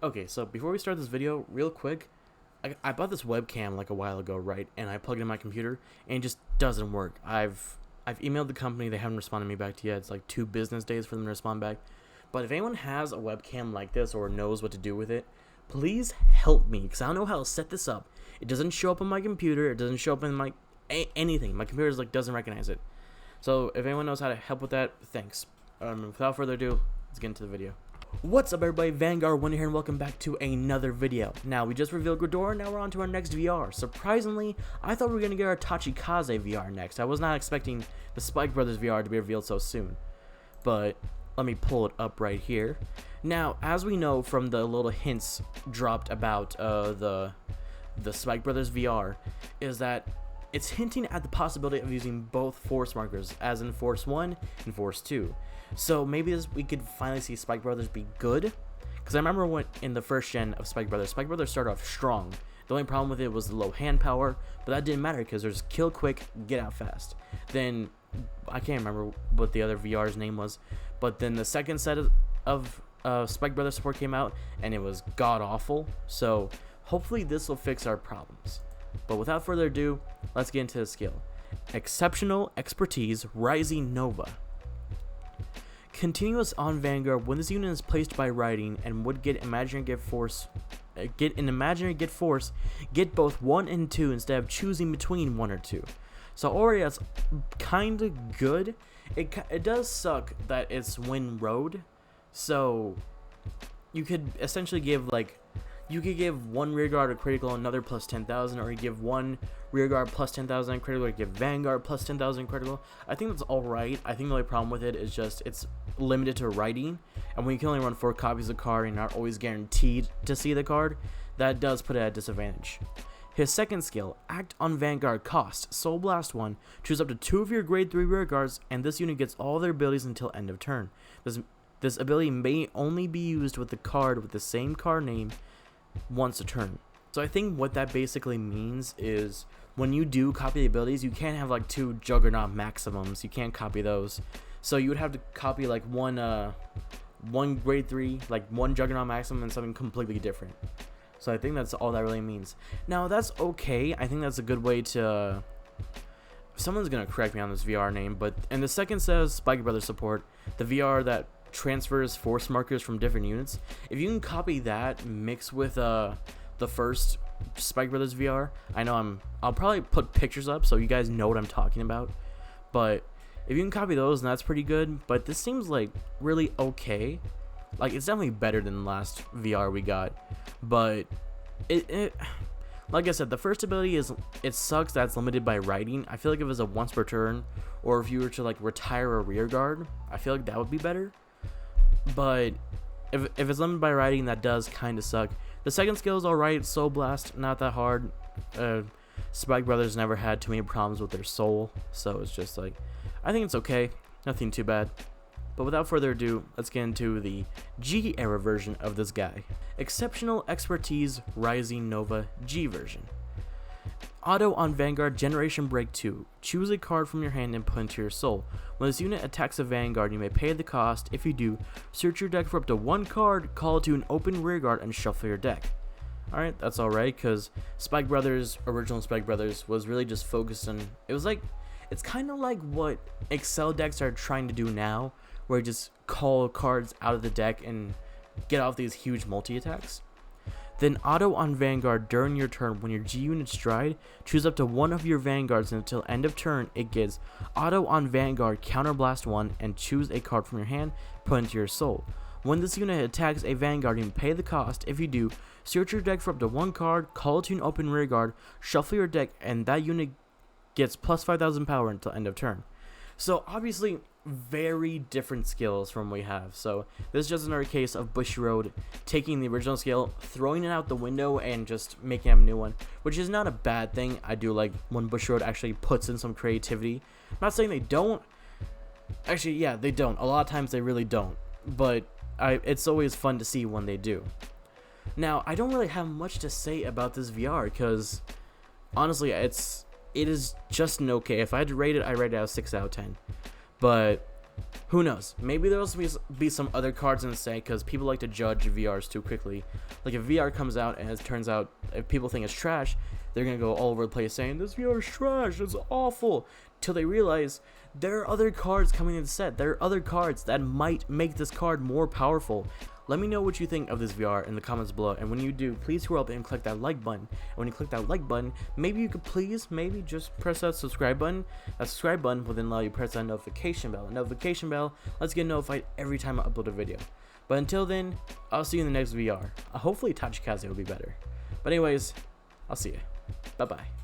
Okay, so before we start this video, real quick, I bought this webcam like a while ago, right? And I plugged it in my computer, and it just doesn't work. I've emailed the company; they haven't responded to me back yet. It's like 2 business days for them to respond back. But if anyone has a webcam like this or knows what to do with it, please help me, because I don't know how to set this up. It doesn't show up on my computer. It doesn't show up in my anything. My computer doesn't recognize it. So if anyone knows how to help with that, thanks. Without further ado, let's get into the video. What's up, everybody? Vanguard Winner here, and welcome back to another video. Now, we just revealed Gridor, now we're on to our next VR. Surprisingly, I thought we were going to get our Tachikaze VR next. I was not expecting the Spike Brothers VR to be revealed so soon. But let me pull it up right here. Now, as we know from the little hints dropped about the Spike Brothers VR, is that it's hinting at the possibility of using both force markers, as in Force 1 and Force 2. So maybe we could finally see Spike Brothers be good. Because I remember when in the first gen of Spike Brothers started off strong. The only problem with it was the low hand power, but that didn't matter because there's kill quick, get out fast. Then, I can't remember what the other VR's name was, but then the second set of Spike Brothers support came out, and it was god-awful. So hopefully this will fix our problems. But without further ado, let's get into the skill. Exceptional Expertise Rising Nova. Continuous on Vanguard when this unit is placed by riding and would get imaginary get force, get both 1 and 2 instead of choosing between 1 or 2. So already that's kind of good. It does suck that it's wind road, so you could essentially give one rear guard a critical, another plus 10,000, or you give one rear guard plus 10,000 critical, or you give Vanguard plus 10,000 critical. I think that's alright. I think the only problem with it is just it's limited to writing, and when you can only run 4 copies of the card and you're not always guaranteed to see the card, that does put it at a disadvantage. His second skill, Act on Vanguard cost, Soul Blast 1, choose up to 2 of your grade 3 rear guards, and this unit gets all their abilities until end of turn. This ability may only be used with the card with the same card name once a turn. So I think what that basically means is when you do copy the abilities, you can't have like 2 Juggernaut maximums. You can't copy those. So you would have to copy like one grade 3, like one Juggernaut maximum and something completely different. So I think that's all that really means. Now that's okay. I think that's a good way to... Someone's gonna correct me on this VR name, but and the second says Spike Brothers support, the VR that transfers force markers from different units. If you can copy that mixed with the first Spike Brothers VR, I'll probably put pictures up so you guys know what I'm talking about. But if you can copy those, then that's pretty good. But this seems like really okay. Like it's definitely better than the last VR we got. But it like I said, the first ability it sucks that it's limited by writing. I feel like if it was a once per turn, or if you were to like retire a rear guard, I feel like that would be better. But if it's limited by writing, that does kind of suck. The second skill is alright. Soul Blast, not that hard. Spike Brothers never had too many problems with their soul, so it's just like, I think it's okay. Nothing too bad. But without further ado, let's get into the G era version of this guy. Exceptional Expertise Rising Nova G version. Auto on Vanguard Generation Break 2. Choose a card from your hand and put into your soul. When this unit attacks a Vanguard, you may pay the cost. If you do, search your deck for up to 1 card, call it to an open rear guard, and shuffle your deck. Alright, that's alright, because Spike Brothers, original Spike Brothers, was really just focused on... It's kind of like what Excel decks are trying to do now, where you just call cards out of the deck and get off these huge multi-attacks. Then auto on Vanguard during your turn. When your G unit stride, choose up to 1 of your Vanguards, and until end of turn it gets auto on Vanguard Counterblast 1 and choose a card from your hand, put into your soul. When this unit attacks a Vanguard, you pay the cost. If you do, search your deck for up to 1 card, call it to an open rear guard, shuffle your deck, and that unit gets plus 5,000 power until end of turn. So obviously very different skills from what we have. So this is just another case of Bushiroad taking the original skill, throwing it out the window, and just making up a new one, which is not a bad thing. I do like when Bushiroad actually puts in some creativity. I'm not saying they don't. Actually, yeah, they don't. A lot of times they really don't. But it's always fun to see when they do. Now, I don't really have much to say about this VR because honestly, it is just an okay. If I had to rate it, I rate it out of 6 out of 10. But Who knows? Maybe there'll also be some other cards in the set, because people like to judge VRs too quickly. Like if VR comes out and it turns out if people think it's trash, they're gonna go all over the place saying this VR is trash, it's awful, till they realize there are other cards coming in the set. There are other cards that might make this card more powerful. Let me know what you think of this VR in the comments below, and when you do, please hurry up and click that like button. And when you click that like button, maybe you could maybe just press that subscribe button. That subscribe button will then allow you to press that notification bell. Let's get notified every time I upload a video. But until then, I'll see you in the next VR. Hopefully Tachikaze will be better. But anyways, I'll see you. Bye bye.